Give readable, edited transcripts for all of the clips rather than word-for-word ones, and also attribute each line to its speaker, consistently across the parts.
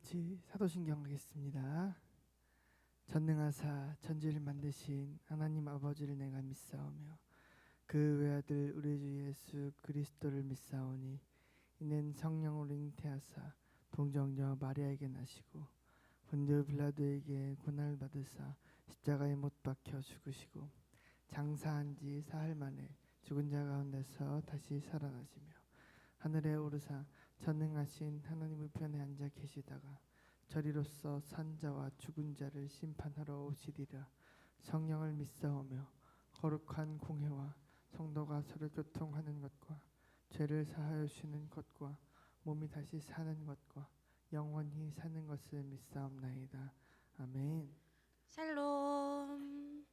Speaker 1: 같이 사도신경 하겠습니다. 전능하사 천지를 만드신 하나님 아버지를 내가 믿사오며 그 외아들 우리 주 예수 그리스도를 믿사오니 이는 성령으로 잉태하사 동정녀 마리아에게 나시고 본디오 빌라도에게 고난을 받으사 십자가에 못 박혀 죽으시고 장사한 지 사흘 만에 죽은 자 가운데서 다시 살아나시며 하늘에 오르사 전능하신 하나님 우편에 앉아 계시다가 저리로서 산 자와 죽은 자를 심판하러 오시리라. 성령을 믿사오며 거룩한 공회와 성도가 서로 교통하는 것과 죄를 사하여 주시는 것과 몸이 다시 사는 것과 영원히 사는 것을 믿사옵나이다. 아멘.
Speaker 2: 샬롬.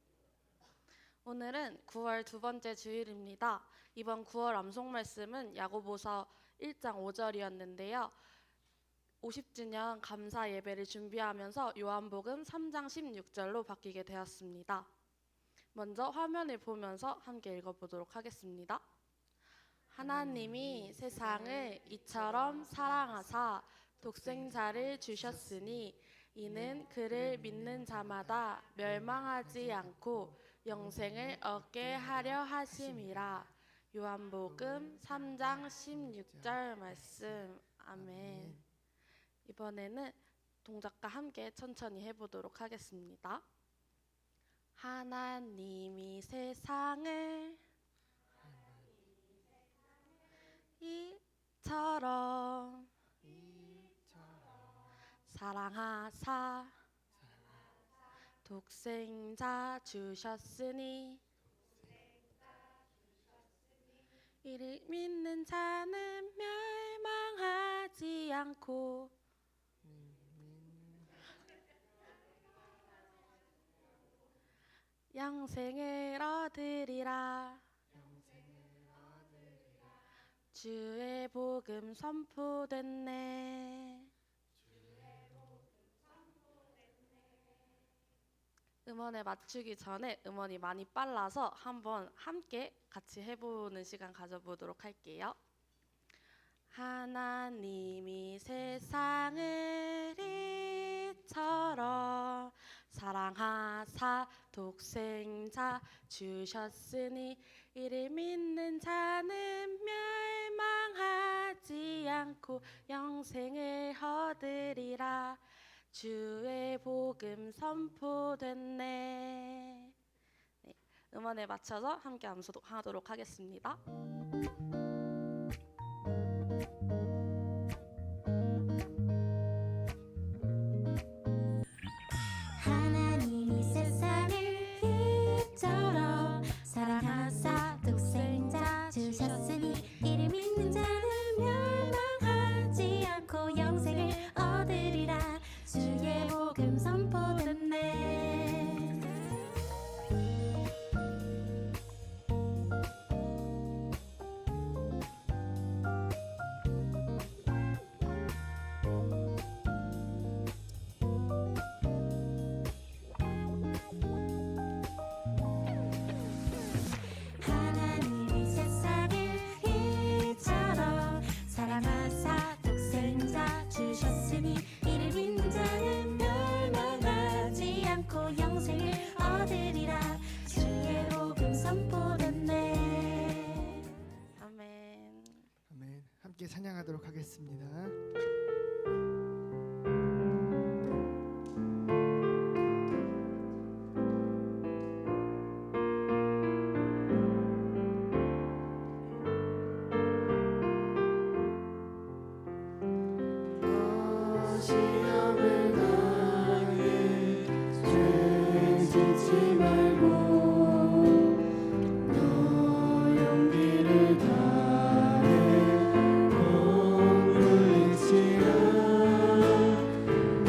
Speaker 2: 오늘은 9월 두 번째 주일입니다. 이번 9월 암송 말씀은 야고보서 1장 5절이었는데요. 50주년 감사 예배를 준비하면서 요한복음 3장 16절로 바뀌게 되었습니다. 먼저 화면을 보면서 함께 읽어보도록 하겠습니다. 하나님이 세상을 이처럼 사랑하사 독생자를 주셨으니 이는 그를 믿는 자마다 멸망하지 않고 영생을 얻게 하려 하심이라. 요한복음 3장 16절 말씀. 아멘. 이번에는 동작과 함께 천천히 해보도록 하겠습니다. 하나님이 세상을 이처럼 사랑하사 독생자 주셨으니 이를 믿는 자는 멸망하지 않고 영생을 얻으리라. 주의 복음 선포됐네. 음원에 맞추기 전에 음원이 많이 빨라서 한번 함께 같이 해보는 시간 가져보도록 할게요. 하나님이 세상을 이처럼 사랑하사 독생자 주셨으니 이를 믿는 자는 멸망하지 않고 영생을 얻으리라. 주의 복음 선포됐네. 네, 음원에 맞춰서 함께 암송하도록 하겠습니다.
Speaker 3: 하나님이 세상을 이처럼 사랑하사 독생자 주셨으니 이를 믿는 자는 멸망하지 않고 영생을 얻으리라. 주의 복음 선포됐네. 하나님이 세상을 이처럼 사랑하사 독생자 주셨으니 이를 믿는 자는 멸망하지 않고 영생을 얻으리라. 주의 복음 선포됐네.
Speaker 2: 아멘.
Speaker 1: 아멘. 함께 찬양하도록 하겠습니다.
Speaker 4: 시험을 당해 죄 짓지 말고 너 용기를 다해 공부일지라. 너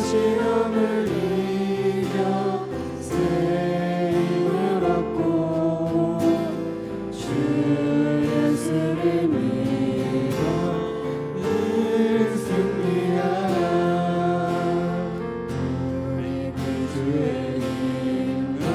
Speaker 4: 시험을 이겨 새 힘을 얻고 주 예수를 믿어 승리하라. 우리 그 주의 힘과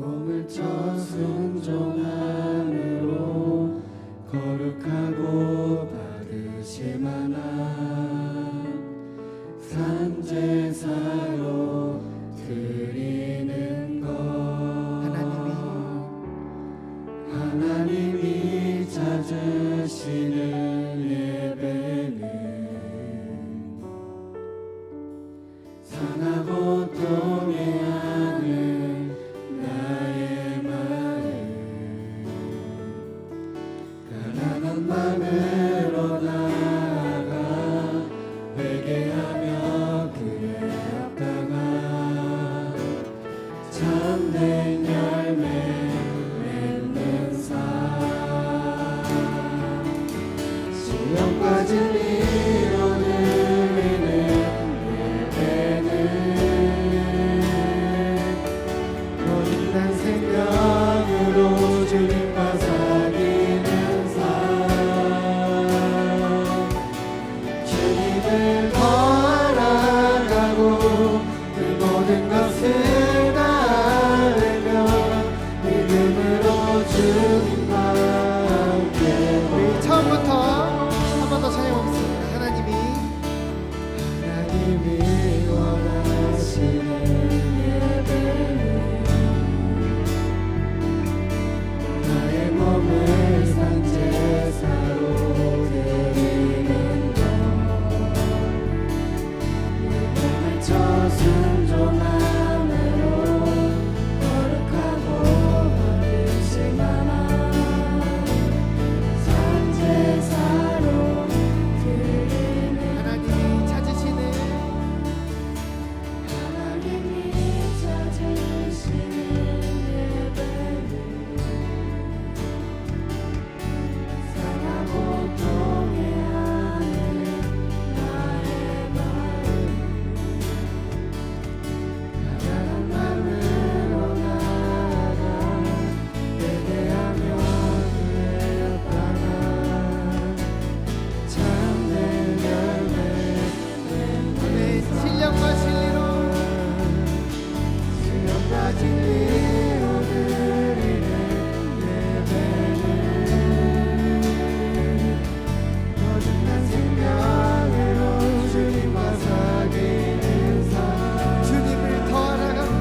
Speaker 4: 몸을 쳐 순종함으로 거룩하고 받으실 만한 산제사로 드리는 것 하나님이 찾으시는 예배는 상하고 통해하는 나의 마음 가난한 맘으로 나아가 회개하며 그의 앞다가 참된 열매 맺는 삶 신령과 진리로 드리는 예배는 거듭난 생명으로 주님과 사귀는 삶 주님을 더 알아가고 그 모든 것을 다하며 믿음으로 주님과 함께
Speaker 1: 우리 처음부터 한 번 더 찬양하겠습니다.
Speaker 4: 하나님이 원하시는 예배는 나의 몸을 산제사로 드리는 것 내 몸을 쳐 순종함으로 거룩하고 받으실 만한 산제사로 드리는
Speaker 1: 하나님이 찾으시는
Speaker 4: 하나님이 찾으시는 예배는 상하고 통해하는 나의 마음 가난한 맘으로 나아가 회개하며 그의 앞다가 참된 열매
Speaker 1: 오늘 신령과 진리로
Speaker 4: 신령과 진리로 드리는 예배는 거듭난 생명으로 주님과 사귀는 삶
Speaker 1: 주님을 더 알아가고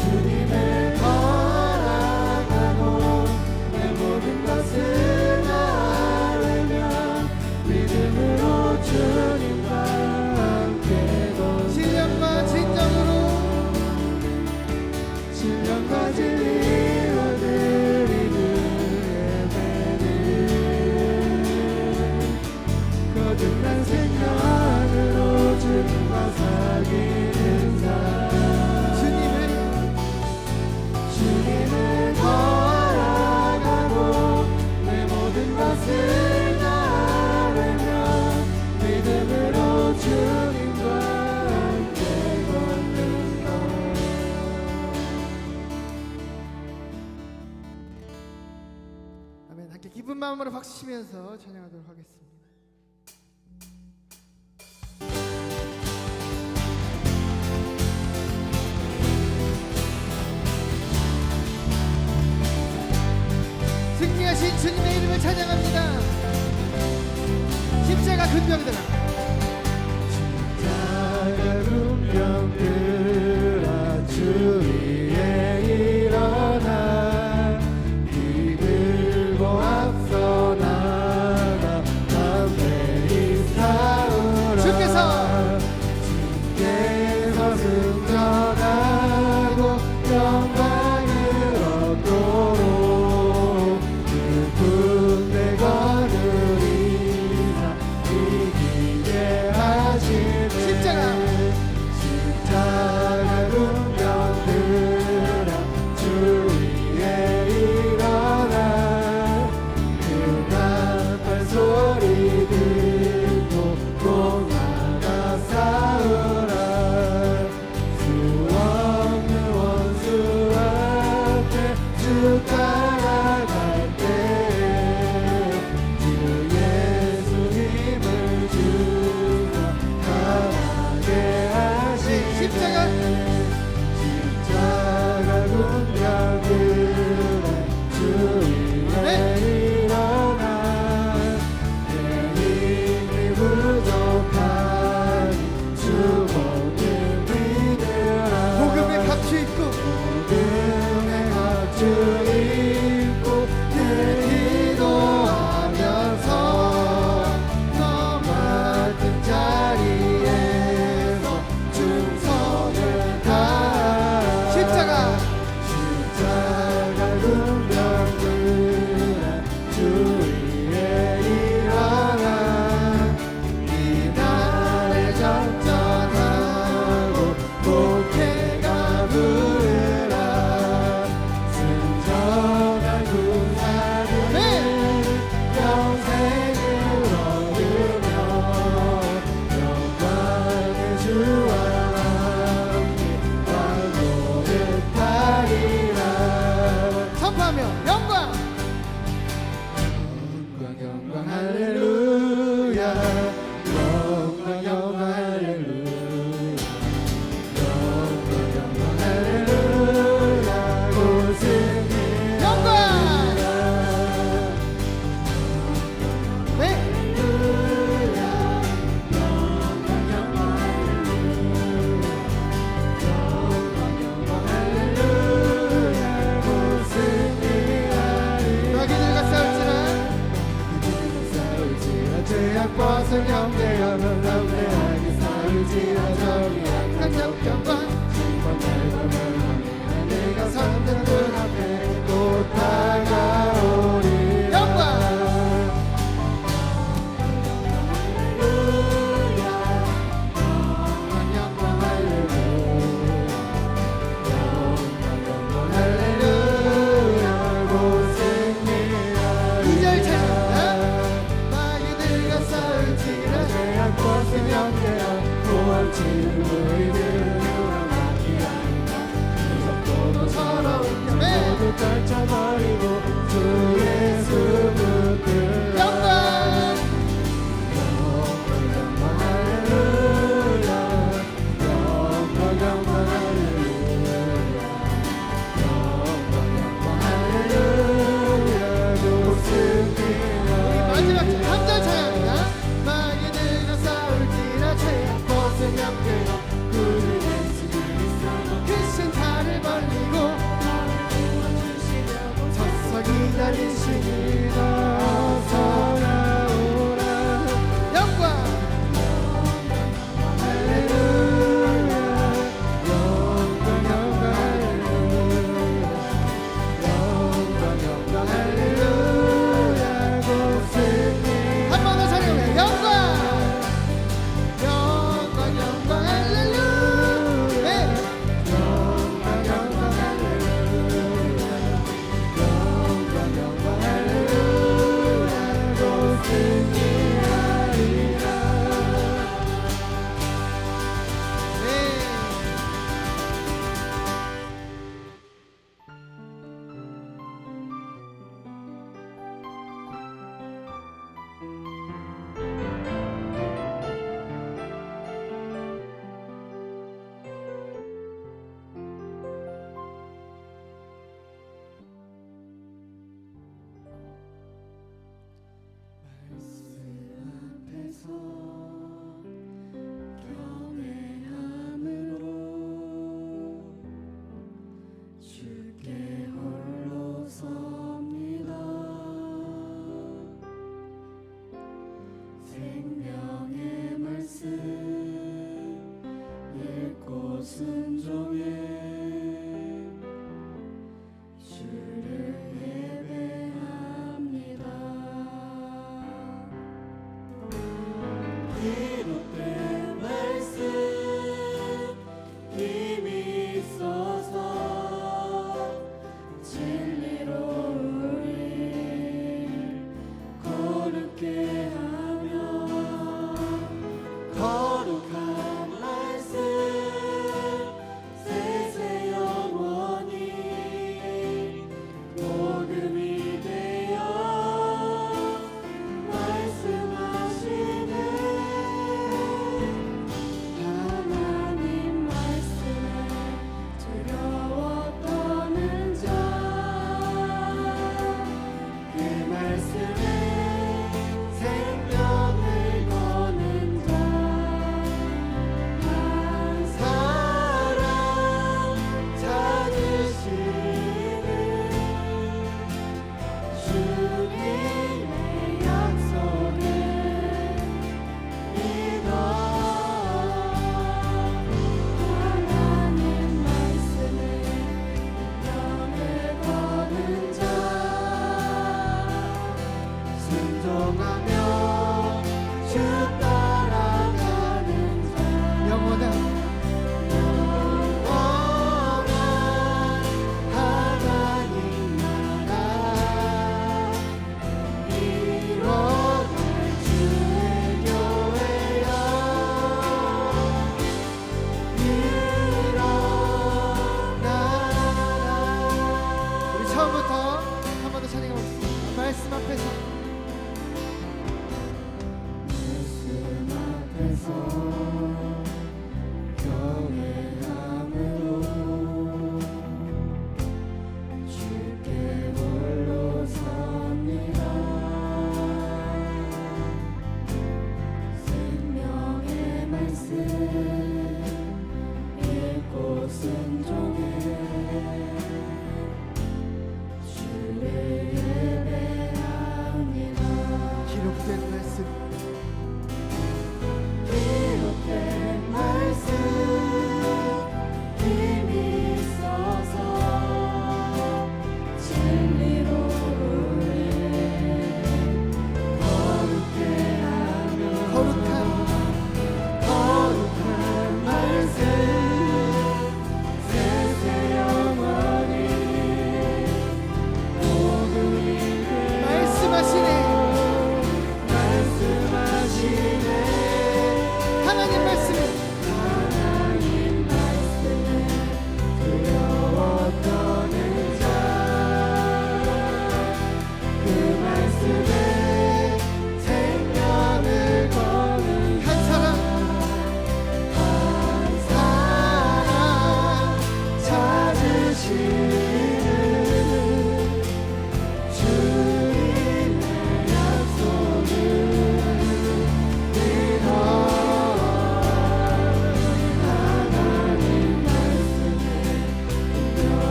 Speaker 4: 주님을 더 알아가고 내 모든 것을 다하며 믿음으로 주님과 함께
Speaker 1: 신령과 진정으로
Speaker 4: 신령과 진리로 드리는 예배는 거듭난 생명으로 주님과 사귀는 삶 주님을 더 알아가고 내 모든 것을 다하며 믿음으로 주님과 함께 걷는 것
Speaker 1: 아멘. 함께 기쁜 마음으로 박수 치면서 찬양하도록 하겠습니다. 승리하신 주님의 이름을 찬양합니다. 십자가 근병들아
Speaker 4: 십자가 군병들아 주 위에 일어나 이 들고 앞서 나가 담대히 싸우라
Speaker 1: 주께서
Speaker 4: 승천하고 영광을 얻도록 그 군대 거느리사 이기는 할지라 저기 약한 역경과 심판 날과 멸망이라 내가 선택 그 앞에 또 다가오리라 영광 할렐루야 영광 할렐루야 고생이라 2절 찬양합니다. 마귀들과 싸울지라 죄악 벗으면 되어 구원치는 너희들은 유랑하기 아니라 무섭고도 서러운 영 모두 떨쳐버리고 주 예수 붙들라 영광 영광 할렐루야 영광 할렐루야 영광 할렐루야 좋습니다. 마지막 3절 찬양합니다. 마귀들과 싸울지라 죄악 벗으면 되어 구주 예수 그리스도 그 신발을 벌리고 서서 기다리시니라 어서 나오라 영광 할렐루야 영광 할렐루야 영광 할렐루야 고생이 한 번 더 찬양해 영광 영광 할렐루야 영광 할렐루야 영광 할렐루야 고생이 하리라. 네. 말씀 앞에서 경외함으로 주께 홀로 섭니다. 생명의 말씀 읽고 순종해 주를 예배합니다. 기록된 말씀 힘이 있어서 진리로 우리 거룩게 하며 거룩한 말씀 세세 영원히 복음이 되어 말씀하시네 하나님 말씀에 두려워 떠는 자 그 말씀에 생명을 거는 자 한 사람 찾으시는 주님의 약속을 믿어 하나님 말씀에 명을 거는 자 순종하며 주 따라가는 자 영원한 하나님 나라 이뤄갈 주의 교회여 일어나라. 우리 처음부터 한 번 더 찬양해 보겠습니다. 말씀 앞에서 경외함으로 주께 홀로 섭니다. 생명의 말씀 읽고 순종해 주를 예배합니다.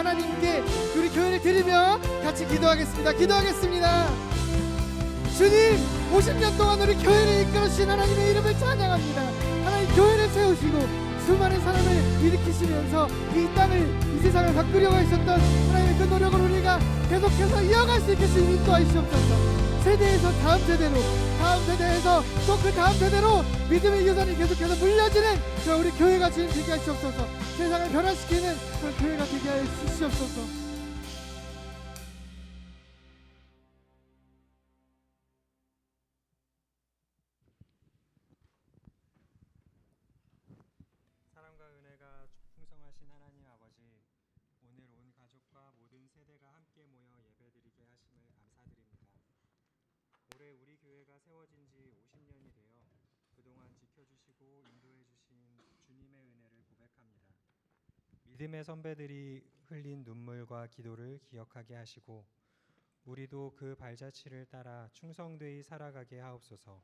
Speaker 4: 하나님께 우리 교회를 드리며 같이 기도하겠습니다. 기도하겠습니다. 주님, 50년 동안 우리 교회를 이끌어주신 하나님의 이름을 찬양합니다. 하나님, 교회를 세우시고 수많은 사람을 일으키시면서 이 땅을, 이 세상을 바꾸려고 하셨던 하나님의 그 노력을 우리가 계속해서 이어갈 수 있게 주님 인도하시옵소서. 세대에서 다음 세대로, 다음 세대에서 또 그 다음 세대로 믿음의 유산이 계속해서 물려지는 우리 교회가 주님 되게 하시옵소서. 세상을 변화시키는 그런 교회가 되게 하여 주시옵소서.
Speaker 5: 사랑과 은혜가 풍성하신 하나님 아버지, 오늘 온 가족과 모든 세대가 함께 모여 예배드리게 하심을 감사드립니다. 올해 우리 교회가 세워진 지 50년이 되어 그동안 지켜주시고 인도해주신 주님의 은혜를 고백합니다. 믿음의 선배들이 흘린 눈물과 기도를 기억하게 하시고 우리도 그 발자취를 따라 충성되이 살아가게 하옵소서.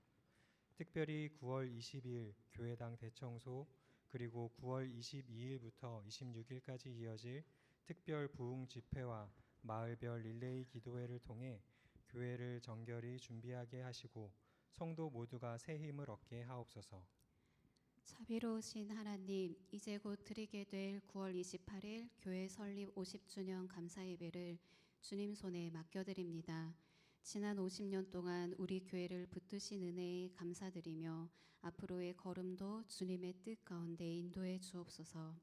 Speaker 5: 특별히 9월 20일 교회당 대청소, 그리고 9월 22일부터 26일까지 이어질 특별 부흥 집회와 마을별 릴레이 기도회를 통해 교회를 정결히 준비하게 하시고 성도 모두가 새 힘을 얻게 하옵소서.
Speaker 6: 자비로우신 하나님, 이제 곧 드리게 될 9월 28일 교회 설립 50주년 감사 예배를 주님 손에 맡겨드립니다. 지난 50년 동안 우리 교회를 붙드신 은혜에 감사드리며 앞으로의 걸음도 주님의 뜻 가운데 인도해 주옵소서.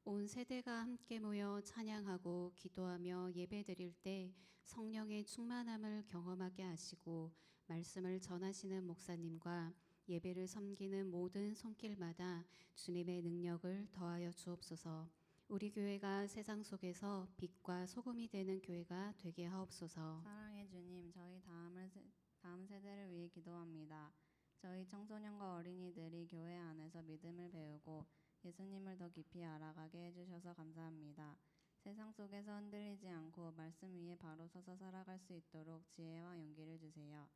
Speaker 6: 온 세대가 함께 모여 찬양하고 기도하며 예배드릴 때 성령의 충만함을 경험하게 하시고 말씀을 전하시는 목사님과 예배를 섬기는 모든 손길마다 주님의 능력을 더하여 주옵소서. 우리 교회가 세상 속에서 빛과 소금이 되는 교회가 되게 하옵소서.
Speaker 7: 사랑의 주님, 저희 다음 세대를 위해 기도합니다. 저희 청소년과 어린이들이 교회 안에서 믿음을 배우고 예수님을 더 깊이 알아가게 해주셔서 감사합니다. 세상 속에서 흔들리지 않고 말씀 위에 바로 서서 살아갈 수 있도록 지혜와 용기를 주세요.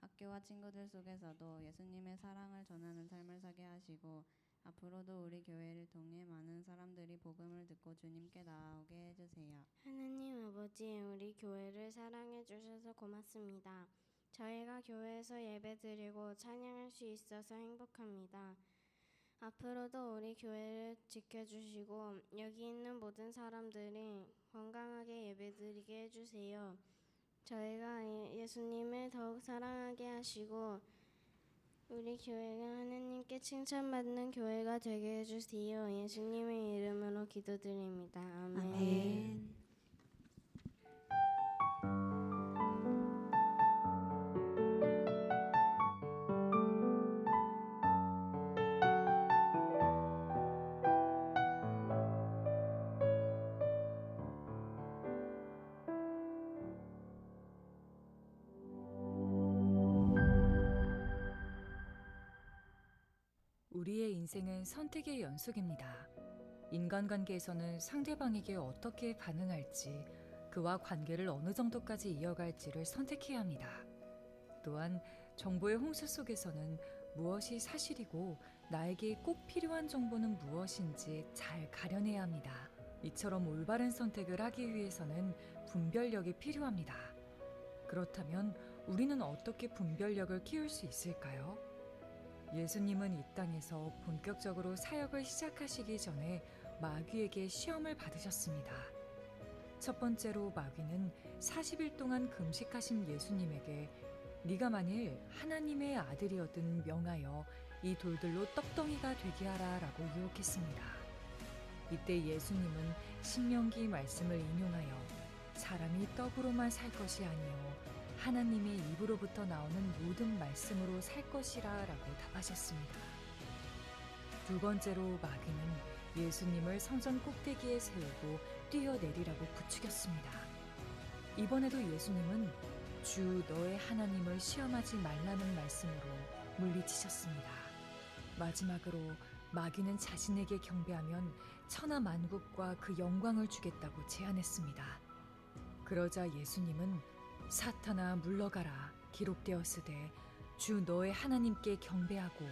Speaker 7: 학교와 친구들 속에서도 예수님의 사랑을 전하는 삶을 사게 하시고 앞으로도 우리 교회를 통해 많은 사람들이 복음을 듣고 주님께 나아오게 해주세요.
Speaker 3: 하나님 아버지, 우리 교회를 사랑해 주셔서 고맙습니다. 저희가 교회에서 예배드리고 찬양할 수 있어서 행복합니다. 앞으로도 우리 교회를 지켜주시고 여기 있는 모든 사람들이 건강하게 예배드리게 해주세요. 저희가 예수님을 더욱 사랑하게 하시고 우리 교회가 하나님께 칭찬받는 교회가 되게 해주세요. 예수님의 이름으로 기도드립니다. 아멘.
Speaker 6: 아멘.
Speaker 8: 우리의 인생은 선택의 연속입니다. 인간관계에서는 상대방에게 어떻게 반응할지, 그와 관계를 어느 정도까지 이어갈지를 선택해야 합니다. 또한 정보의 홍수 속에서는 무엇이 사실이고 나에게 꼭 필요한 정보는 무엇인지 잘 가려내야 합니다. 이처럼 올바른 선택을 하기 위해서는 분별력이 필요합니다. 그렇다면 우리는 어떻게 분별력을 키울 수 있을까요? 예수님은 이 땅에서 본격적으로 사역을 시작하시기 전에 마귀에게 시험을 받으셨습니다. 첫 번째로 마귀는 40일 동안 금식하신 예수님에게 네가 만일 하나님의 아들이어든 명하여 이 돌들로 떡덩이가 되게 하라 라고 유혹했습니다. 이때 예수님은 신명기 말씀을 인용하여 사람이 떡으로만 살 것이 아니요 하나님의 입으로부터 나오는 모든 말씀으로 살 것이라 라고 답하셨습니다. 두 번째로 마귀는 예수님을 성전 꼭대기에 세우고 뛰어내리라고 부추겼습니다. 이번에도 예수님은 주 너의 하나님을 시험하지 말라는 말씀으로 물리치셨습니다. 마지막으로 마귀는 자신에게 경배하면 천하 만국과 그 영광을 주겠다고 제안했습니다. 그러자 예수님은 사탄아 물러가라 기록되었으되 주 너의 하나님께 경배하고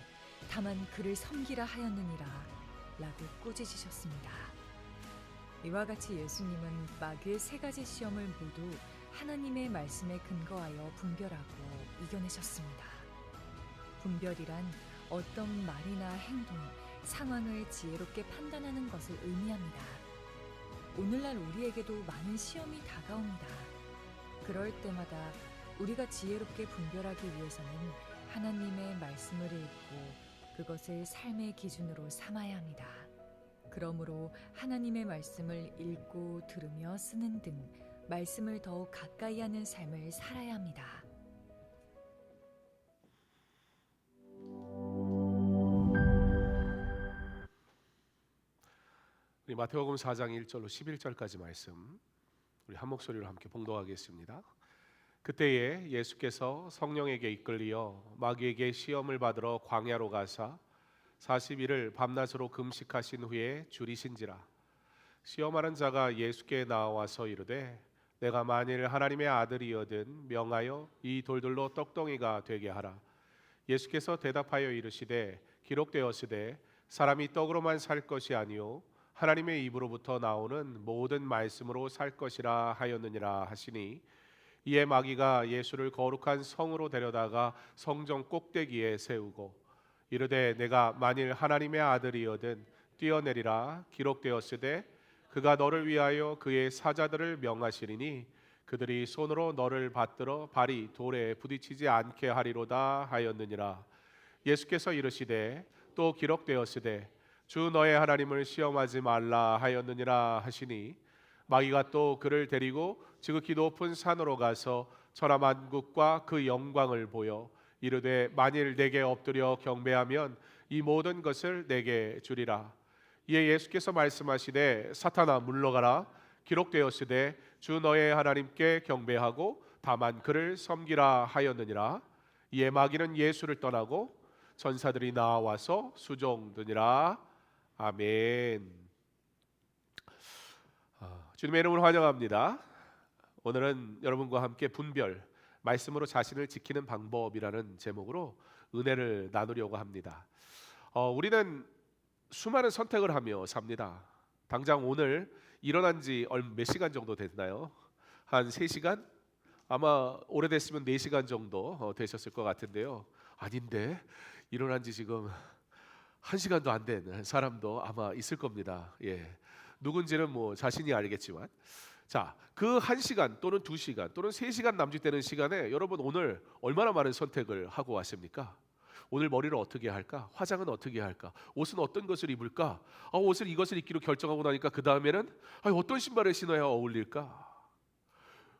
Speaker 8: 다만 그를 섬기라 하였느니라 라고 꾸짖으셨습니다. 이와 같이 예수님은 마귀의 세 가지 시험을 모두 하나님의 말씀에 근거하여 분별하고 이겨내셨습니다. 분별이란 어떤 말이나 행동, 상황을 지혜롭게 판단하는 것을 의미합니다. 오늘날 우리에게도 많은 시험이 다가옵니다. 그럴 때마다 우리가 지혜롭게 분별하기 위해서는 하나님의 말씀을 읽고 그것을 삶의 기준으로 삼아야 합니다. 그러므로 하나님의 말씀을 읽고 들으며 쓰는 등 말씀을 더욱 가까이 하는 삶을 살아야 합니다.
Speaker 9: 우리 마태복음 4장 1절로 11절까지 말씀 우리 한 목소리로 함께 봉독하겠습니다. 그때에 예수께서 성령에게 이끌리어 마귀에게 시험을 받으러 광야로 가사 40일을 밤낮으로 금식하신 후에 줄이신지라. 시험하는 자가 예수께 나와서 이르되 내가 만일 하나님의 아들이거든 명하여 이 돌들로 떡덩이가 되게 하라. 예수께서 대답하여 이르시되 기록되었으되 사람이 떡으로만 살 것이 아니요 하나님의 입으로부터 나오는 모든 말씀으로 살 것이라 하였느니라 하시니, 이에 마귀가 예수를 거룩한 성으로 데려다가 성전 꼭대기에 세우고 이르되 내가 만일 하나님의 아들이거든 뛰어내리라. 기록되었으되 그가 너를 위하여 그의 사자들을 명하시리니 그들이 손으로 너를 받들어 발이 돌에 부딪히지 않게 하리로다 하였느니라. 예수께서 이르시되 또 기록되었으되 주 너의 하나님을 시험하지 말라 하였느니라 하시니, 마귀가 또 그를 데리고 지극히 높은 산으로 가서 천하만국과 그 영광을 보여 이르되 만일 내게 엎드려 경배하면 이 모든 것을 내게 주리라. 이에 예수께서 말씀하시되 사탄아 물러가라. 기록되었으되 주 너의 하나님께 경배하고 다만 그를 섬기라 하였느니라. 이에 마귀는 예수를 떠나고 전사들이 나와서 수종드니라. 아멘. 주님의 이름으로 환영합니다. 오늘은 여러분과 함께 분별, 말씀으로 자신을 지키는 방법이라는 제목으로 은혜를 나누려고 합니다. 우리는 수많은 선택을 하며 삽니다. 당장 오늘 일어난 지 몇 시간 정도 됐나요? 한 3시간? 아마 오래됐으면 4시간 정도 되셨을 것 같은데요. 아닌데 일어난 지 지금 1시간도 안 된 사람도 아마 있을 겁니다. 누군지는 뭐 자신이 알겠지만, 자, 그 1시간 또는 2시간 또는 3시간 남짓되는 시간에 여러분 오늘 얼마나 많은 선택을 하고 왔습니까? 오늘 머리를 어떻게 할까? 화장은 어떻게 할까? 옷은 어떤 것을 입을까? 옷을 이것을 입기로 결정하고 나니까 그 다음에는 어떤 신발을 신어야 어울릴까?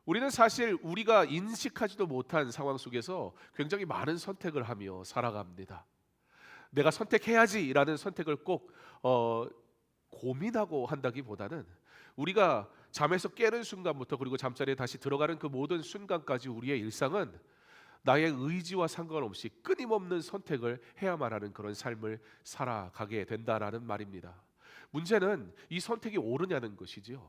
Speaker 9: 우리는 사실 우리가 인식하지도 못한 상황 속에서 굉장히 많은 선택을 하며 살아갑니다. 내가 선택해야지라는 선택을 꼭 고민하고 한다기보다는 우리가 잠에서 깨는 순간부터 그리고 잠자리에 다시 들어가는 그 모든 순간까지 우리의 일상은 나의 의지와 상관없이 끊임없는 선택을 해야만 하는 그런 삶을 살아가게 된다라는 말입니다. 문제는 이 선택이 옳으냐는 것이지요.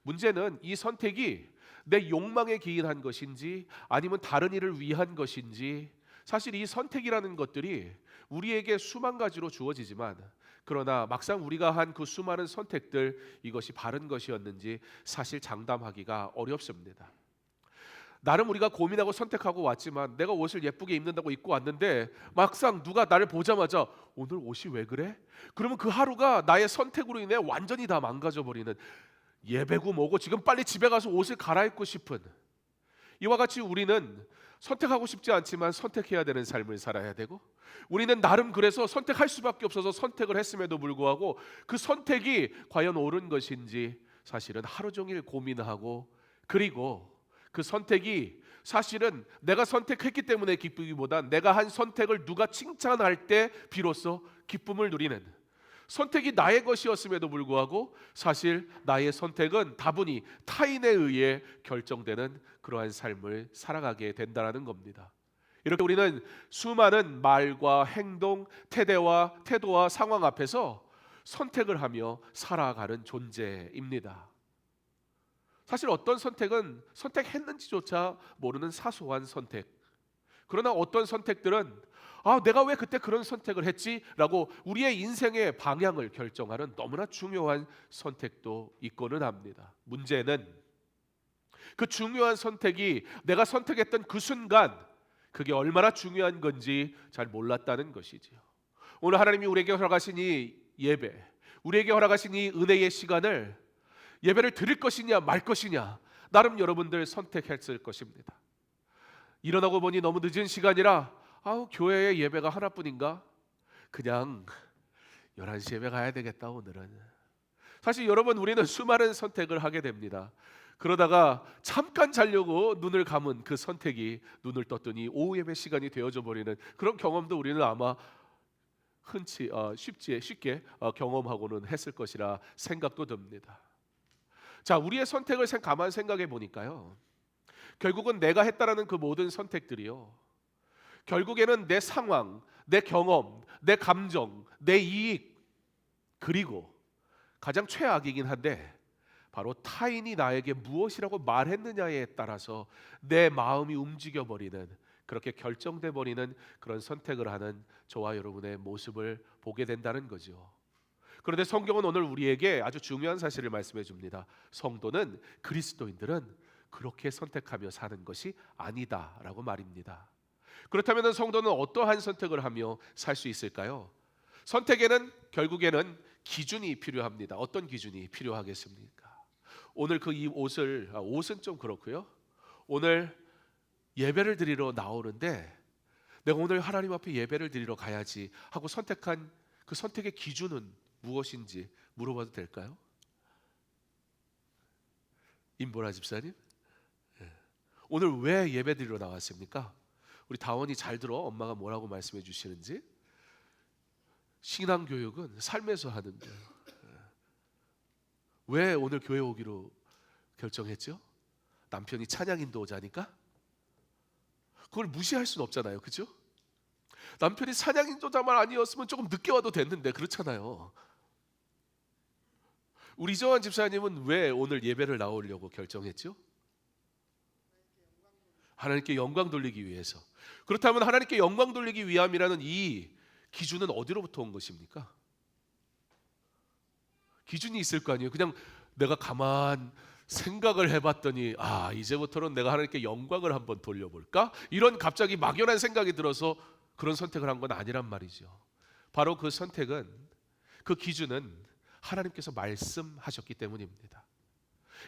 Speaker 9: 문제는 이 선택이 내 욕망에 기인한 것인지 아니면 다른 일을 위한 것인지, 사실 이 선택이라는 것들이 우리에게 수만 가지로 주어지지만 그러나 막상 우리가 한 그 수많은 선택들, 이것이 바른 것이었는지 사실 장담하기가 어렵습니다. 나름 우리가 고민하고 선택하고 왔지만 내가 옷을 예쁘게 입는다고 입고 왔는데 막상 누가 나를 보자마자 오늘 옷이 왜 그래? 그러면 그 하루가 나의 선택으로 인해 완전히 다 망가져버리는, 예배고 뭐고 지금 빨리 집에 가서 옷을 갈아입고 싶은, 이와 같이 우리는 선택하고 싶지 않지만 선택해야 되는 삶을 살아야 되고, 우리는 나름 그래서 선택할 수밖에 없어서 선택을 했음에도 불구하고 그 선택이 과연 옳은 것인지 사실은 하루 종일 고민하고, 그리고 그 선택이 사실은 내가 선택했기 때문에 기쁘기보단 내가 한 선택을 누가 칭찬할 때 비로소 기쁨을 누리는, 선택이 나의 것이었음에도 불구하고 사실 나의 선택은 다분히 타인에 의해 결정되는 그러한 삶을 살아가게 된다는 겁니다. 이렇게 우리는 수많은 말과 행동, 태도와 상황 앞에서 선택을 하며 살아가는 존재입니다. 사실 어떤 선택은 선택했는지조차 모르는 사소한 선택, 그러나 어떤 선택들은 내가 왜 그때 그런 선택을 했지라고 우리의 인생의 방향을 결정하는 너무나 중요한 선택도 있고는 합니다. 문제는 그 중요한 선택이 내가 선택했던 그 순간 그게 얼마나 중요한 건지 잘 몰랐다는 것이지요. 오늘 하나님이 우리에게 허락하신 이 예배, 우리에게 허락하신 이 은혜의 시간을 예배를 드릴 것이냐 말 것이냐 나름 여러분들 선택했을 것입니다. 일어나고 보니 너무 늦은 시간이라 교회에 예배가 하나뿐인가? 그냥 11시 예배 가야 되겠다 오늘은. 사실 여러분 우리는 수많은 선택을 하게 됩니다. 그러다가 잠깐 자려고 눈을 감은 그 선택이 눈을 떴더니 오후 예배 시간이 되어져 버리는 그런 경험도 우리는 아마 쉽게 경험하고는 했을 것이라 생각도 듭니다. 자, 우리의 선택을 가만 생각해 보니까요, 결국은 내가 했다라는 그 모든 선택들이요, 결국에는 내 상황, 내 경험, 내 감정, 내 이익, 그리고 가장 최악이긴 한데 바로 타인이 나에게 무엇이라고 말했느냐에 따라서 내 마음이 움직여 버리는, 그렇게 결정돼 버리는 그런 선택을 하는 저와 여러분의 모습을 보게 된다는 거죠. 그런데 성경은 오늘 우리에게 아주 중요한 사실을 말씀해 줍니다. 성도는, 그리스도인들은 그렇게 선택하며 사는 것이 아니다라고 말입니다. 그렇다면 성도는 어떠한 선택을 하며 살 수 있을까요? 선택에는 결국에는 기준이 필요합니다. 어떤 기준이 필요하겠습니까? 오늘 이 옷은 좀 그렇고요. 오늘 예배를 드리러 나오는데 내가 오늘 하나님 앞에 예배를 드리러 가야지 하고 선택한 그 선택의 기준은 무엇인지 물어봐도 될까요? 임보라 집사님, 오늘 왜 예배 드리러 나왔습니까? 우리 다원이 잘 들어. 엄마가 뭐라고 말씀해 주시는지. 신앙교육은 삶에서 하는 거예요. 왜 오늘 교회 오기로 결정했죠? 남편이 찬양 인도자니까? 그걸 무시할 수는 없잖아요, 그죠? 남편이 찬양 인도자만 아니었으면 조금 늦게 와도 됐는데, 그렇잖아요. 우리 이정환 집사님은 왜 오늘 예배를 나오려고 결정했죠? 하나님께 영광 돌리기 위해서. 그렇다면 하나님께 영광 돌리기 위함이라는 이 기준은 어디로부터 온 것입니까? 기준이 있을 거 아니에요. 그냥 내가 가만 생각을 해봤더니 이제부터는 내가 하나님께 영광을 한번 돌려볼까? 이런 갑자기 막연한 생각이 들어서 그런 선택을 한 건 아니란 말이죠. 바로 그 선택은, 그 기준은 하나님께서 말씀하셨기 때문입니다.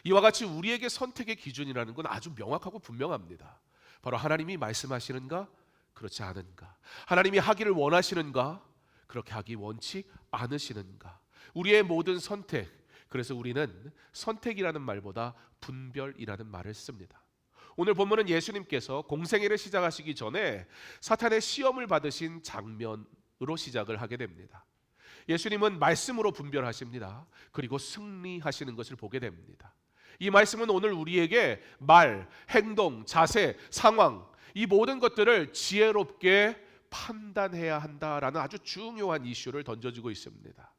Speaker 9: 이와 같이 우리에게 선택의 기준이라는 건 아주 명확하고 분명합니다. 바로 하나님이 말씀하시는가, 그렇지 않은가, 하나님이 하기를 원하시는가, 그렇게 하기 원치 않으시는가, 우리의 모든 선택. 그래서 우리는 선택이라는 말보다 분별이라는 말을 씁니다. 오늘 본문은 예수님께서 공생애를 시작하시기 전에 사탄의 시험을 받으신 장면으로 시작을 하게 됩니다. 예수님은 말씀으로 분별하십니다. 그리고 승리하시는 것을 보게 됩니다. 이 말씀은 오늘 우리에게 말, 행동, 자세, 상황, 이 모든 것들을 지혜롭게 판단해야 한다라는 아주 중요한 이슈를 던져주고 있습니다.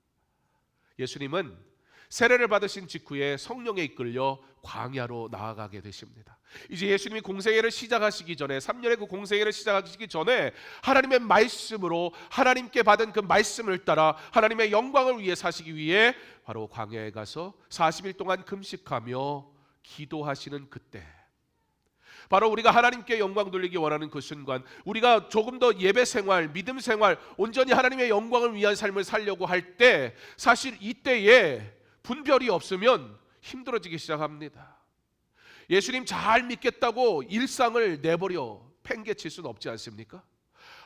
Speaker 9: 예수님은 세례를 받으신 직후에 성령에 이끌려 광야로 나아가게 되십니다. 이제 예수님이 공생애를 시작하시기 전에, 3년의 그 공생애를 시작하시기 전에 하나님의 말씀으로, 하나님께 받은 그 말씀을 따라 하나님의 영광을 위해 사시기 위해 바로 광야에 가서 40일 동안 금식하며 기도하시는 그때, 바로 우리가 하나님께 영광 돌리기 원하는 그 순간, 우리가 조금 더 예배 생활, 믿음 생활, 온전히 하나님의 영광을 위한 삶을 살려고 할 때, 사실 이때에 분별이 없으면 힘들어지기 시작합니다. 예수님 잘 믿겠다고 일상을 내버려 팽개칠 수는 없지 않습니까?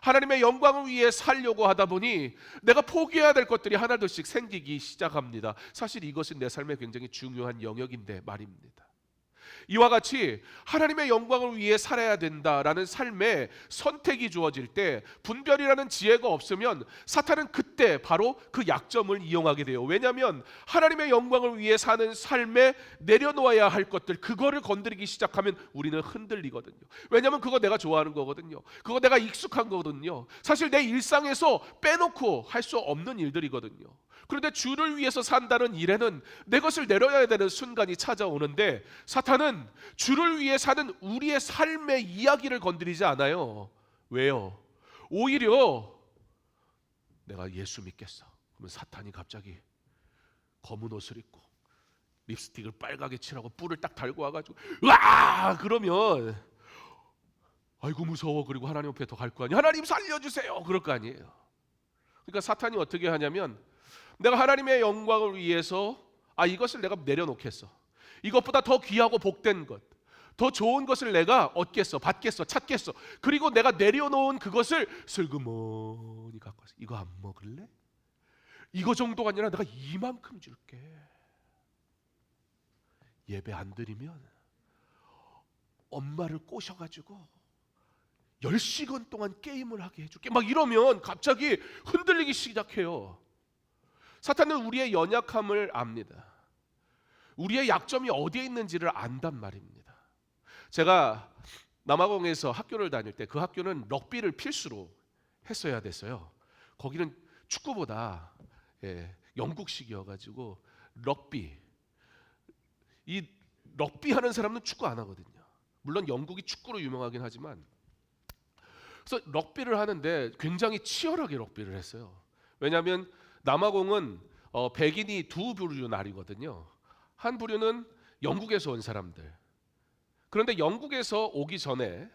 Speaker 9: 하나님의 영광을 위해 살려고 하다 보니 내가 포기해야 될 것들이 하나둘씩 생기기 시작합니다. 사실 이것은 내 삶에 굉장히 중요한 영역인데 말입니다. 이와 같이 하나님의 영광을 위해 살아야 된다라는 삶에 선택이 주어질 때, 분별이라는 지혜가 없으면 사탄은 그때 바로 그 약점을 이용하게 돼요. 왜냐하면 하나님의 영광을 위해 사는 삶에 내려놓아야 할 것들, 그거를 건드리기 시작하면 우리는 흔들리거든요. 왜냐하면 그거 내가 좋아하는 거거든요. 그거 내가 익숙한 거거든요. 사실 내 일상에서 빼놓고 할 수 없는 일들이거든요. 그런데 주를 위해서 산다는 일에는 내 것을 내려야 되는 순간이 찾아오는데, 사탄은 주를 위해 사는 우리의 삶의 이야기를 건드리지 않아요. 왜요? 오히려 내가 예수 믿겠어. 그러면 사탄이 갑자기 검은 옷을 입고 립스틱을 빨갛게 칠하고 뿔을 딱 달고 와가지고 으아! 그러면 아이고 무서워. 그리고 하나님 앞에 더 갈 거 아니에요. 하나님 살려주세요. 그럴 거 아니에요. 그러니까 사탄이 어떻게 하냐면 내가 하나님의 영광을 위해서 이것을 내가 내려놓겠어. 이것보다 더 귀하고 복된 것, 더 좋은 것을 내가 얻겠어, 받겠어, 찾겠어. 그리고 내가 내려놓은 그것을 슬그머니 갖고 와서 이거 안 먹을래? 이거 정도가 아니라 내가 이만큼 줄게. 예배 안 드리면 엄마를 꼬셔가지고 10시간 동안 게임을 하게 해줄게. 막 이러면 갑자기 흔들리기 시작해요. 사탄은 우리의 연약함을 압니다. 우리의 약점이 어디에 있는지를 안단 말입니다. 제가 남아공에서 학교를 다닐 때 그 학교는 럭비를 필수로 했어야 됐어요. 거기는 축구보다 영국식이어가지고 럭비, 이 럭비 하는 사람은 축구 안 하거든요. 물론 영국이 축구로 유명하긴 하지만, 그래서 럭비를 하는데 굉장히 치열하게 럭비를 했어요. 왜냐하면 남아공은 백인이 두 부류 나뉘거든요. 한 부류는 영국에서 온 사람들. 그런데 영국에서 오기 전에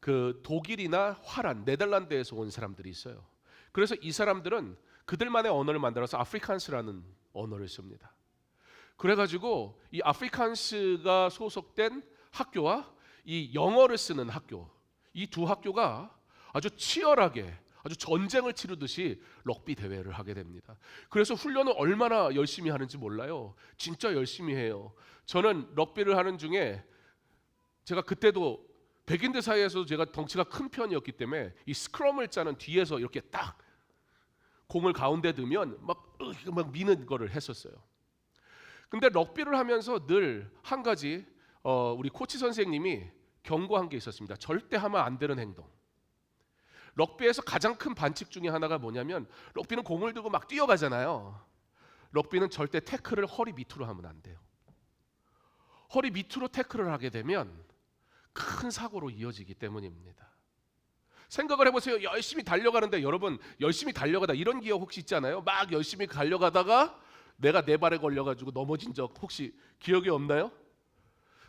Speaker 9: 그 독일이나 화란, 네덜란드에서 온 사람들이 있어요. 그래서 이 사람들은 그들만의 언어를 만들어서 아프리칸스라는 언어를 씁니다. 그래가지고 이 아프리칸스가 소속된 학교와 이 영어를 쓰는 학교, 이 두 학교가 아주 치열하게, 아주 전쟁을 치르듯이 럭비 대회를 하게 됩니다. 그래서 훈련을 얼마나 열심히 하는지 몰라요. 진짜 열심히 해요. 저는 럭비를 하는 중에 제가 그때도 백인들 사이에서 제가 덩치가 큰 편이었기 때문에 이 스크럼을 짜는 뒤에서 이렇게 딱 공을 가운데 두면 막 미는 거를 했었어요. 근데 럭비를 하면서 늘 한 가지 우리 코치 선생님이 경고한 게 있었습니다. 절대 하면 안 되는 행동. 럭비에서 가장 큰 반칙 중에 하나가 뭐냐면, 럭비는 공을 들고 막 뛰어가잖아요. 럭비는 절대 태클을 허리 밑으로 하면 안 돼요. 허리 밑으로 태클을 하게 되면 큰 사고로 이어지기 때문입니다. 생각을 해보세요. 열심히 달려가는데, 여러분 열심히 달려가다 이런 기억 혹시 있잖아요. 막 열심히 달려가다가 내가 내 발에 걸려가지고 넘어진 적 혹시 기억이 없나요?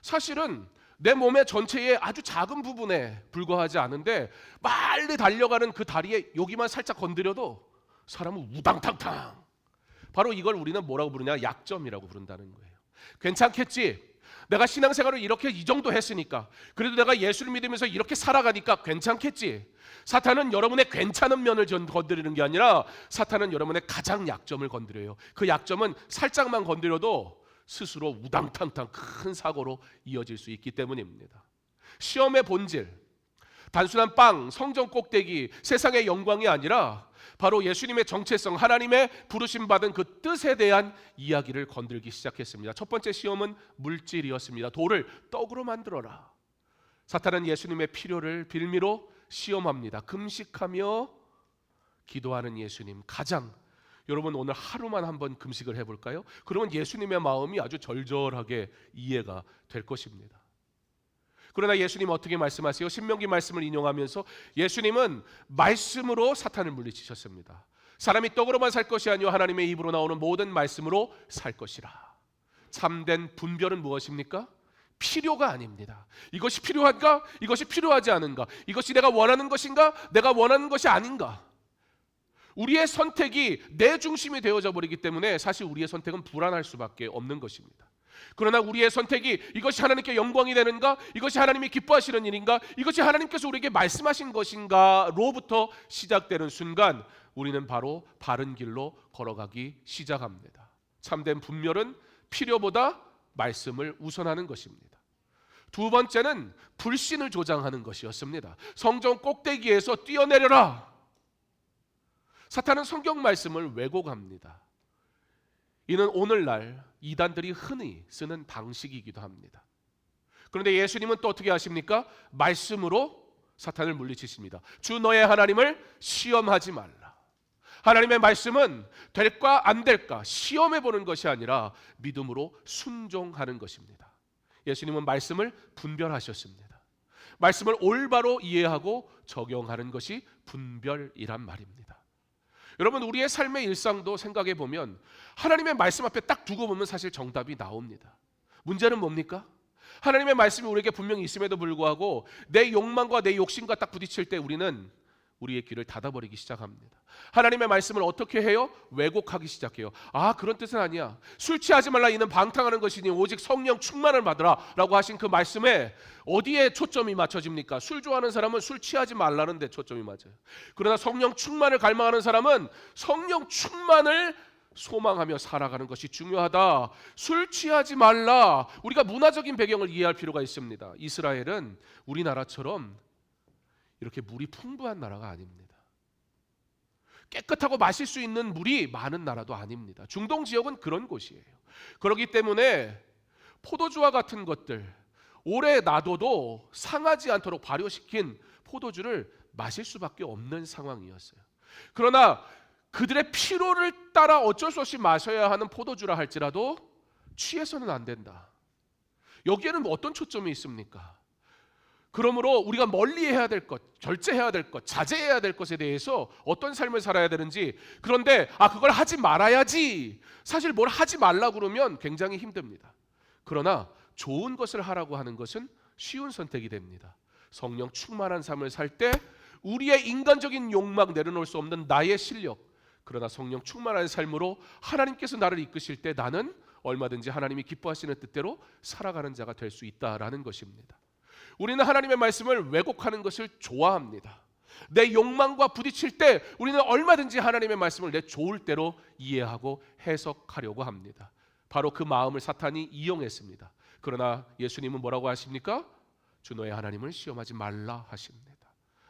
Speaker 9: 사실은 내 몸의 전체의 아주 작은 부분에 불과하지 않은데 빨리 달려가는 그 다리에 여기만 살짝 건드려도 사람은 우당탕탕. 바로 이걸 우리는 뭐라고 부르냐? 약점이라고 부른다는 거예요. 괜찮겠지? 내가 신앙생활을 이렇게 이 정도 했으니까, 그래도 내가 예수를 믿으면서 이렇게 살아가니까 괜찮겠지? 사탄은 여러분의 괜찮은 면을 건드리는 게 아니라 사탄은 여러분의 가장 약점을 건드려요. 그 약점은 살짝만 건드려도 스스로 우당탕탕 큰 사고로 이어질 수 있기 때문입니다. 시험의 본질, 단순한 빵, 성전 꼭대기, 세상의 영광이 아니라 바로 예수님의 정체성, 하나님의 부르심 받은 그 뜻에 대한 이야기를 건들기 시작했습니다. 첫 번째 시험은 물질이었습니다. 돌을 떡으로 만들어라. 사탄은 예수님의 필요를 빌미로 시험합니다. 금식하며 기도하는 예수님, 여러분 오늘 하루만 한번 금식을 해볼까요? 그러면 예수님의 마음이 아주 절절하게 이해가 될 것입니다. 그러나 예수님 어떻게 말씀하세요? 신명기 말씀을 인용하면서 예수님은 말씀으로 사탄을 물리치셨습니다. 사람이 떡으로만 살 것이 아니요 하나님의 입으로 나오는 모든 말씀으로 살 것이라. 참된 분별은 무엇입니까? 필요가 아닙니다. 이것이 필요한가? 이것이 필요하지 않은가? 이것이 내가 원하는 것인가? 내가 원하는 것이 아닌가? 우리의 선택이 내 중심이 되어져 버리기 때문에 사실 우리의 선택은 불안할 수밖에 없는 것입니다. 그러나 우리의 선택이 이것이 하나님께 영광이 되는가? 이것이 하나님이 기뻐하시는 일인가? 이것이 하나님께서 우리에게 말씀하신 것인가? 로부터 시작되는 순간 우리는 바로 바른 길로 걸어가기 시작합니다. 참된 분별은 필요보다 말씀을 우선하는 것입니다. 두 번째는 불신을 조장하는 것이었습니다. 성전 꼭대기에서 뛰어내려라. 사탄은 성경 말씀을 왜곡합니다. 이는 오늘날 이단들이 흔히 쓰는 방식이기도 합니다. 그런데 예수님은 또 어떻게 하십니까? 말씀으로 사탄을 물리치십니다. 주 너의 하나님을 시험하지 말라. 하나님의 말씀은 될까 안 될까 시험해 보는 것이 아니라 믿음으로 순종하는 것입니다. 예수님은 말씀을 분별하셨습니다. 말씀을 올바로 이해하고 적용하는 것이 분별이란 말입니다. 여러분, 우리의 삶의 일상도 생각해 보면 하나님의 말씀 앞에 딱 두고 보면 사실 정답이 나옵니다. 문제는 뭡니까? 하나님의 말씀이 우리에게 분명히 있음에도 불구하고 내 욕망과 내 욕심과 딱 부딪힐 때 우리는 우리의 귀를 닫아버리기 시작합니다. 하나님의 말씀을 어떻게 해요? 왜곡하기 시작해요. 아, 그런 뜻은 아니야. 술 취하지 말라, 이는 방탕하는 것이니 오직 성령 충만을 받으라 라고 하신 그 말씀에 어디에 초점이 맞춰집니까? 술 좋아하는 사람은 술 취하지 말라는 데 초점이 맞아요. 그러나 성령 충만을 갈망하는 사람은 성령 충만을 소망하며 살아가는 것이 중요하다. 술 취하지 말라. 우리가 문화적인 배경을 이해할 필요가 있습니다. 이스라엘은 우리나라처럼 이렇게 물이 풍부한 나라가 아닙니다. 깨끗하고 마실 수 있는 물이 많은 나라도 아닙니다. 중동 지역은 그런 곳이에요. 그렇기 때문에 포도주와 같은 것들, 오래 놔둬도 상하지 않도록 발효시킨 포도주를 마실 수밖에 없는 상황이었어요. 그러나 그들의 필요를 따라 어쩔 수 없이 마셔야 하는 포도주라 할지라도 취해서는 안 된다. 여기에는 어떤 초점이 있습니까? 그러므로 우리가 멀리해야 될 것, 절제해야 될 것, 자제해야 될 것에 대해서 어떤 삶을 살아야 되는지, 그런데 그걸 하지 말아야지, 사실 뭘 하지 말라 그러면 굉장히 힘듭니다. 그러나 좋은 것을 하라고 하는 것은 쉬운 선택이 됩니다. 성령 충만한 삶을 살 때 우리의 인간적인 욕망, 내려놓을 수 없는 나의 실력, 그러나 성령 충만한 삶으로 하나님께서 나를 이끄실 때 나는 얼마든지 하나님이 기뻐하시는 뜻대로 살아가는 자가 될 수 있다라는 것입니다. 우리는 하나님의 말씀을 왜곡하는 것을 좋아합니다. 내 욕망과 부딪힐 때 우리는 얼마든지 하나님의 말씀을 내 좋을 대로 이해하고 해석하려고 합니다. 바로 그 마음을 사탄이 이용했습니다. 그러나 예수님은 뭐라고 하십니까? 주 너의 하나님을 시험하지 말라 하십니다.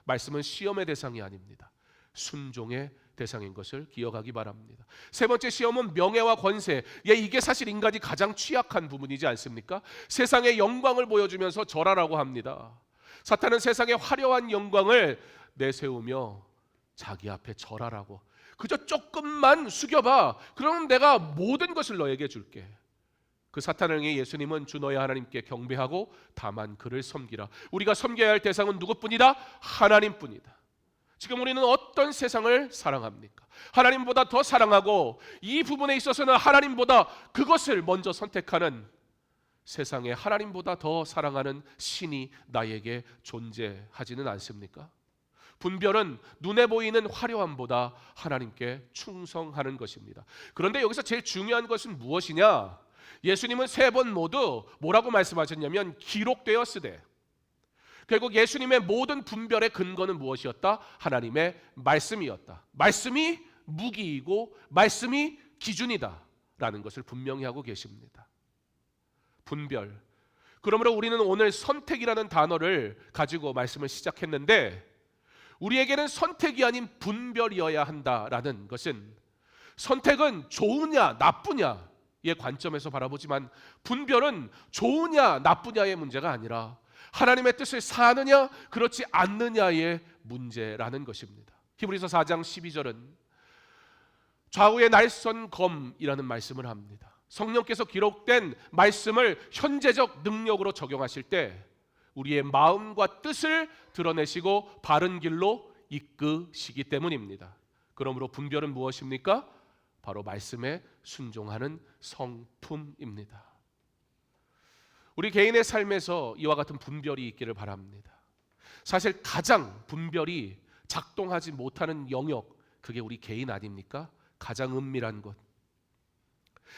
Speaker 9: 말씀은 시험의 대상이 아닙니다. 순종의 대상인 것을 기억하기 바랍니다. 세 번째 시험은 명예와 권세. 이게 사실 인간이 가장 취약한 부분이지 않습니까? 세상의 영광을 보여주면서 절하라고 합니다. 사탄은 세상의 화려한 영광을 내세우며 자기 앞에 절하라고, 그저 조금만 숙여봐, 그럼 내가 모든 것을 너에게 줄게. 그 사탄을 향해 예수님은 주 너의 하나님께 경배하고 다만 그를 섬기라. 우리가 섬겨야 할 대상은 누구뿐이다? 하나님뿐이다. 지금 우리는 어떤 세상을 사랑합니까? 하나님보다 더 사랑하고 이 부분에 있어서는 하나님보다 그것을 먼저 선택하는, 세상에 하나님보다 더 사랑하는 신이 나에게 존재하지는 않습니까? 분별은 눈에 보이는 화려함보다 하나님께 충성하는 것입니다. 그런데 여기서 제일 중요한 것은 무엇이냐? 예수님은 세 번 모두 뭐라고 말씀하셨냐면 기록되었으되, 결국 예수님의 모든 분별의 근거는 무엇이었다? 하나님의 말씀이었다. 말씀이 무기이고 말씀이 기준이다 라는 것을 분명히 하고 계십니다. 분별. 그러므로 우리는 오늘 선택이라는 단어를 가지고 말씀을 시작했는데, 우리에게는 선택이 아닌 분별이어야 한다라는 것은, 선택은 좋으냐 나쁘냐의 관점에서 바라보지만 분별은 좋으냐 나쁘냐의 문제가 아니라 하나님의 뜻을 사느냐 그렇지 않느냐의 문제라는 것입니다. 히브리서 4장 12절은 좌우의 날선 검이라는 말씀을 합니다. 성령께서 기록된 말씀을 현재적 능력으로 적용하실 때 우리의 마음과 뜻을 드러내시고 바른 길로 이끄시기 때문입니다. 그러므로 분별은 무엇입니까? 바로 말씀에 순종하는 성품입니다. 우리 개인의 삶에서 이와 같은 분별이 있기를 바랍니다. 사실 가장 분별이 작동하지 못하는 영역, 그게 우리 개인 아닙니까? 가장 은밀한 것.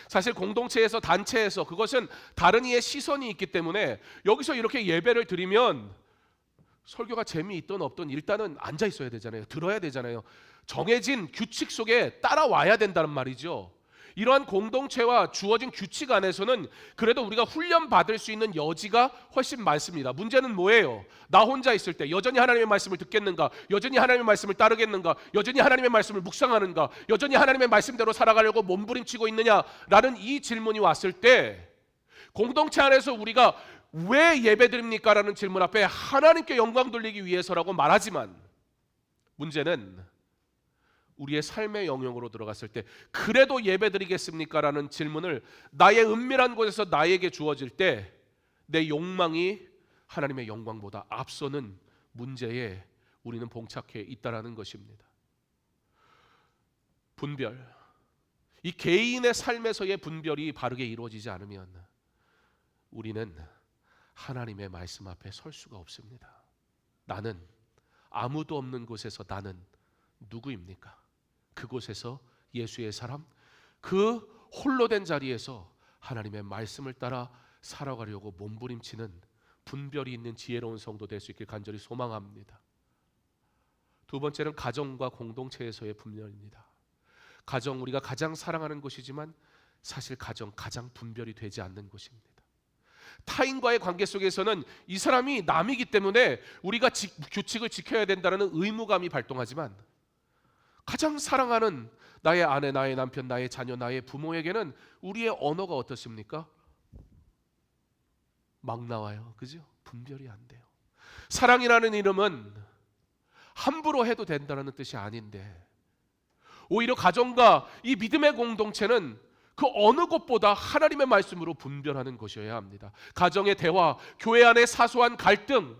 Speaker 9: 사실 공동체에서, 단체에서 그것은 다른 이의 시선이 있기 때문에 여기서 이렇게 예배를 드리면 설교가 재미있든 없든 일단은 앉아 있어야 되잖아요. 들어야 되잖아요. 정해진 규칙 속에 따라와야 된다는 말이죠. 이러한 공동체와 주어진 규칙 안에서는 그래도 우리가 훈련받을 수 있는 여지가 훨씬 많습니다. 문제는 뭐예요? 나 혼자 있을 때 여전히 하나님의 말씀을 듣겠는가? 여전히 하나님의 말씀을 따르겠는가? 여전히 하나님의 말씀을 묵상하는가? 여전히 하나님의 말씀대로 살아가려고 몸부림치고 있느냐라는 이 질문이 왔을 때, 공동체 안에서 우리가 왜 예배드립니까? 라는 질문 앞에 하나님께 영광 돌리기 위해서라고 말하지만, 문제는 우리의 삶의 영역으로 들어갔을 때 그래도 예배드리겠습니까? 라는 질문을 나의 은밀한 곳에서 나에게 주어질 때 내 욕망이 하나님의 영광보다 앞서는 문제에 우리는 봉착해 있다라는 것입니다. 분별, 이 개인의 삶에서의 분별이 바르게 이루어지지 않으면 우리는 하나님의 말씀 앞에 설 수가 없습니다. 나는 아무도 없는 곳에서 나는 누구입니까? 그곳에서 예수의 사람, 그 홀로 된 자리에서 하나님의 말씀을 따라 살아가려고 몸부림치는 분별이 있는 지혜로운 성도 될 수 있길 간절히 소망합니다. 두 번째는 가정과 공동체에서의 분별입니다. 가정, 우리가 가장 사랑하는 곳이지만 사실 가정 가장 분별이 되지 않는 곳입니다. 타인과의 관계 속에서는 이 사람이 남이기 때문에 우리가 규칙을 지켜야 된다는 의무감이 발동하지만 가장 사랑하는 나의 아내, 나의 남편, 나의 자녀, 나의 부모에게는 우리의 언어가 어떻습니까? 막 나와요. 그죠? 분별이 안 돼요. 사랑이라는 이름은 함부로 해도 된다는 뜻이 아닌데 오히려 가정과 이 믿음의 공동체는 그 어느 곳보다 하나님의 말씀으로 분별하는 것이어야 합니다. 가정의 대화, 교회 안의 사소한 갈등,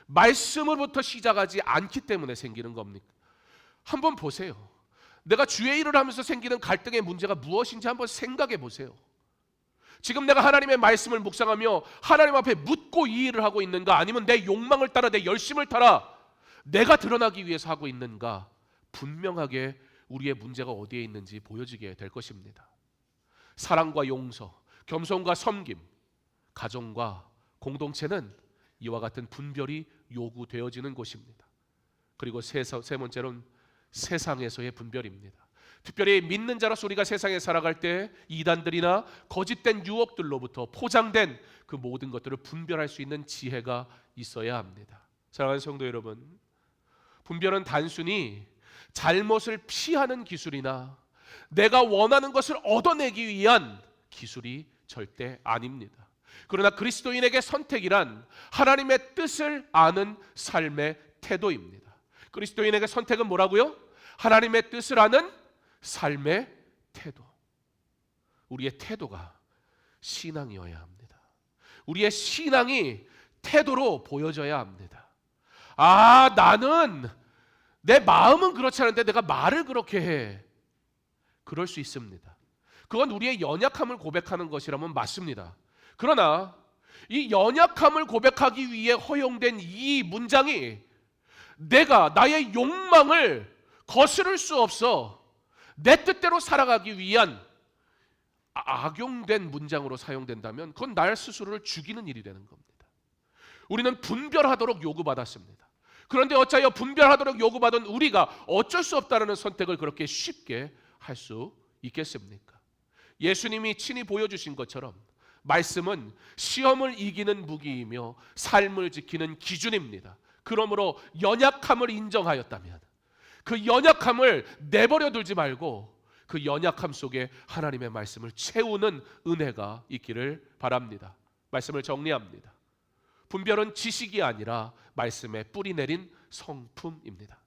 Speaker 9: 말씀으로부터 시작하지 않기 때문에 생기는 겁니까? 한번 보세요. 내가 주의 일을 하면서 생기는 갈등의 문제가 무엇인지 한번 생각해 보세요. 지금 내가 하나님의 말씀을 묵상하며 하나님 앞에 묻고 이 일을 하고 있는가, 아니면 내 욕망을 따라 내 열심을 따라 내가 드러나기 위해서 하고 있는가, 분명하게 우리의 문제가 어디에 있는지 보여지게 될 것입니다. 사랑과 용서, 겸손과 섬김, 가정과 공동체는 이와 같은 분별이 요구되어지는 곳입니다. 그리고 세 번째로는 세상에서의 분별입니다. 특별히 믿는 자로서 우리가 세상에 살아갈 때 이단들이나 거짓된 유혹들로부터 포장된 그 모든 것들을 분별할 수 있는 지혜가 있어야 합니다. 사랑하는 성도 여러분, 분별은 단순히 잘못을 피하는 기술이나 내가 원하는 것을 얻어내기 위한 기술이 절대 아닙니다. 그러나 그리스도인에게 선택이란 하나님의 뜻을 아는 삶의 태도입니다. 그리스도인에게 선택은 뭐라고요? 하나님의 뜻을 아는 삶의 태도. 우리의 태도가 신앙이어야 합니다. 우리의 신앙이 태도로 보여져야 합니다. 아, 나는 내 마음은 그렇지 않은데 내가 말을 그렇게 해. 그럴 수 있습니다. 그건 우리의 연약함을 고백하는 것이라면 맞습니다. 그러나 이 연약함을 고백하기 위해 허용된 이 문장이 내가 나의 욕망을 거스를 수 없어 내 뜻대로 살아가기 위한 악용된 문장으로 사용된다면 그건 날 스스로를 죽이는 일이 되는 겁니다. 우리는 분별하도록 요구받았습니다. 그런데 어찌하여 분별하도록 요구받은 우리가 어쩔 수 없다는 선택을 그렇게 쉽게 할 수 있겠습니까? 예수님이 친히 보여주신 것처럼 말씀은 시험을 이기는 무기이며 삶을 지키는 기준입니다. 그러므로 연약함을 인정하였다면 그 연약함을 내버려 두지 말고 그 연약함 속에 하나님의 말씀을 채우는 은혜가 있기를 바랍니다. 말씀을 정리합니다. 분별은 지식이 아니라 말씀에 뿌리 내린 성품입니다.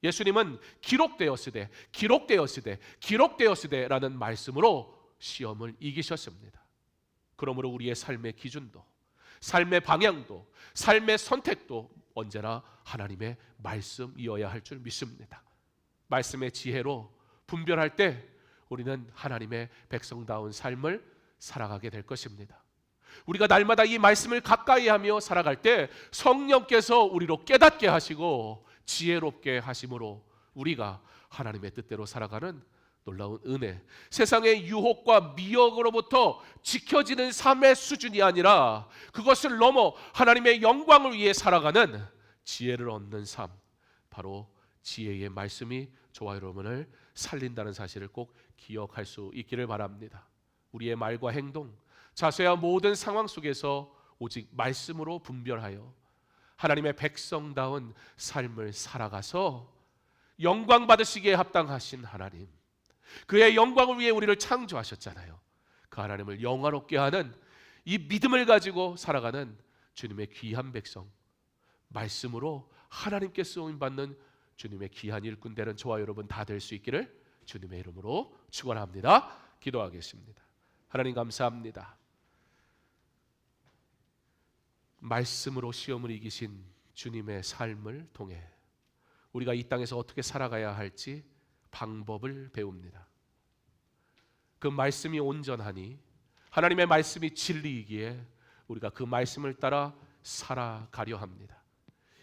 Speaker 9: 예수님은 기록되었으되라는 말씀으로 시험을 이기셨습니다. 그러므로 우리의 삶의 기준도, 삶의 방향도, 삶의 선택도 언제나 하나님의 말씀이어야 할 줄 믿습니다. 말씀의 지혜로 분별할 때 우리는 하나님의 백성다운 삶을 살아가게 될 것입니다. 우리가 날마다 이 말씀을 가까이 하며 살아갈 때 성령께서 우리로 깨닫게 하시고 지혜롭게 하심으로 우리가 하나님의 뜻대로 살아가는 놀라운 은혜, 세상의 유혹과 미혹으로부터 지켜지는 삶의 수준이 아니라 그것을 넘어 하나님의 영광을 위해 살아가는 지혜를 얻는 삶, 바로 지혜의 말씀이 저와 여러분을 살린다는 사실을 꼭 기억할 수 있기를 바랍니다. 우리의 말과 행동, 자세와 모든 상황 속에서 오직 말씀으로 분별하여 하나님의 백성다운 삶을 살아가서 영광 받으시기에 합당하신 하나님, 그의 영광을 위해 우리를 창조하셨잖아요. 그 하나님을 영화롭게 하는 이 믿음을 가지고 살아가는 주님의 귀한 백성, 말씀으로 하나님께 쓰임받는 주님의 귀한 일꾼 되는 저와 여러분 다 될 수 있기를 주님의 이름으로 축원합니다. 기도하겠습니다. 하나님 감사합니다. 말씀으로 시험을 이기신 주님의 삶을 통해 우리가 이 땅에서 어떻게 살아가야 할지 방법을 배웁니다. 그 말씀이 온전하니, 하나님의 말씀이 진리이기에 우리가 그 말씀을 따라 살아가려 합니다.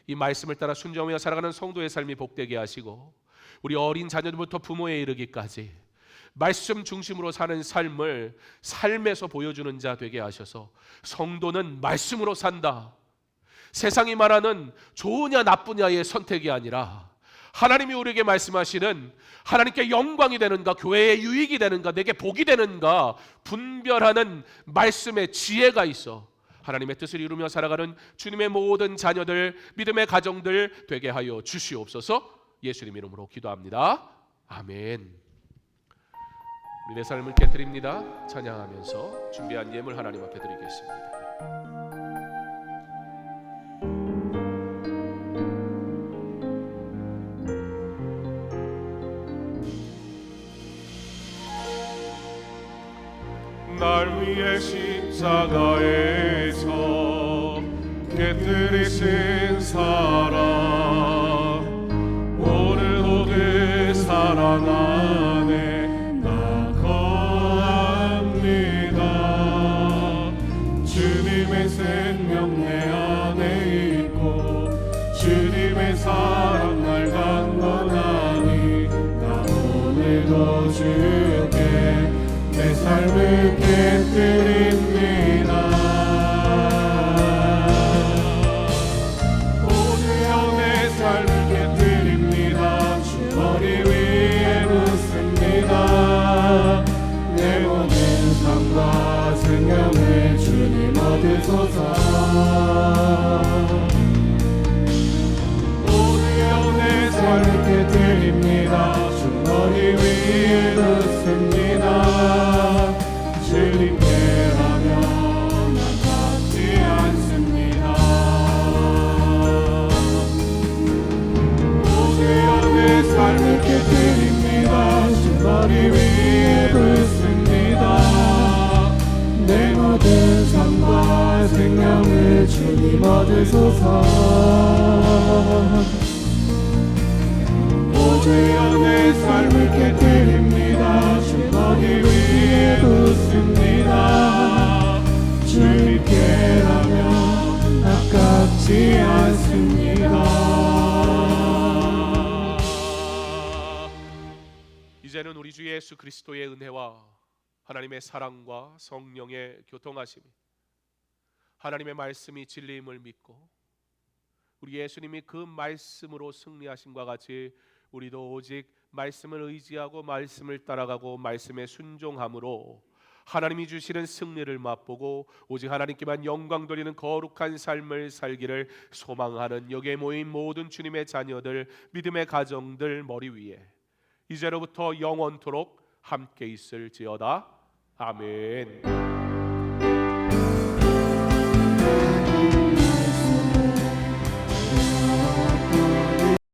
Speaker 9: 이 말씀을 따라 순종하며 살아가는 성도의 삶이 복되게 하시고, 우리 어린 자녀들부터 부모에 이르기까지 말씀 중심으로 사는 삶을 삶에서 보여주는 자 되게 하셔서, 성도는 말씀으로 산다, 세상이 말하는 좋으냐 나쁘냐의 선택이 아니라 하나님이 우리에게 말씀하시는 하나님께 영광이 되는가, 교회에 유익이 되는가, 내게 복이 되는가 분별하는 말씀의 지혜가 있어 하나님의 뜻을 이루며 살아가는 주님의 모든 자녀들, 믿음의 가정들 되게 하여 주시옵소서. 예수님 이름으로 기도합니다. 아멘. 우리 내 삶을 깨뜨립니다. 찬양하면서 준비한 예물 하나님 앞에 드리겠습니다. 날 위해 십자가에서 깨뜨리신 사랑, 오늘도 그 사랑 안에 나 거합니다. 주님의 생명 내 안에 있고 주님의 사랑 날 강건하니, 나 오늘도 주께 내 삶을 깨뜨립니다. 오늘요 내 삶을 깨뜨립니다. 주 머리 위에 묻습니다. 내 모든 삶과 생명을 주님 얻으소서. 오늘요 내 삶을 깨뜨립니다. 주 머리 위에 묻습니다. 주님께라면 난 갖지 않습니다. 오늘요 내 삶을 깨뜨립니다. 주 머리 위에 붓습니다. 내 모든 삶과 생명을 주님 얻으소서. 오늘요 내 삶을 깨뜨립니다. 주 머리 위에 붓습니다. 주님께라면 아깝지 않습니다. 이제는 우리 주 예수 그리스도의 은혜와 하나님의 사랑과 성령의 교통하심이, 하나님의 말씀이 진리임을 믿고 우리 예수님이 그 말씀으로 승리하심과 같이 우리도 오직 말씀을 의지하고 말씀을 따라가고 말씀에 순종함으로 하나님이 주시는 승리를 맛보고 오직 하나님께만 영광 돌리는 거룩한 삶을 살기를 소망하는 여기에 모인 모든 주님의 자녀들, 믿음의 가정들 머리 위에 이제로부터 영원토록 함께 있을지어다. 아멘.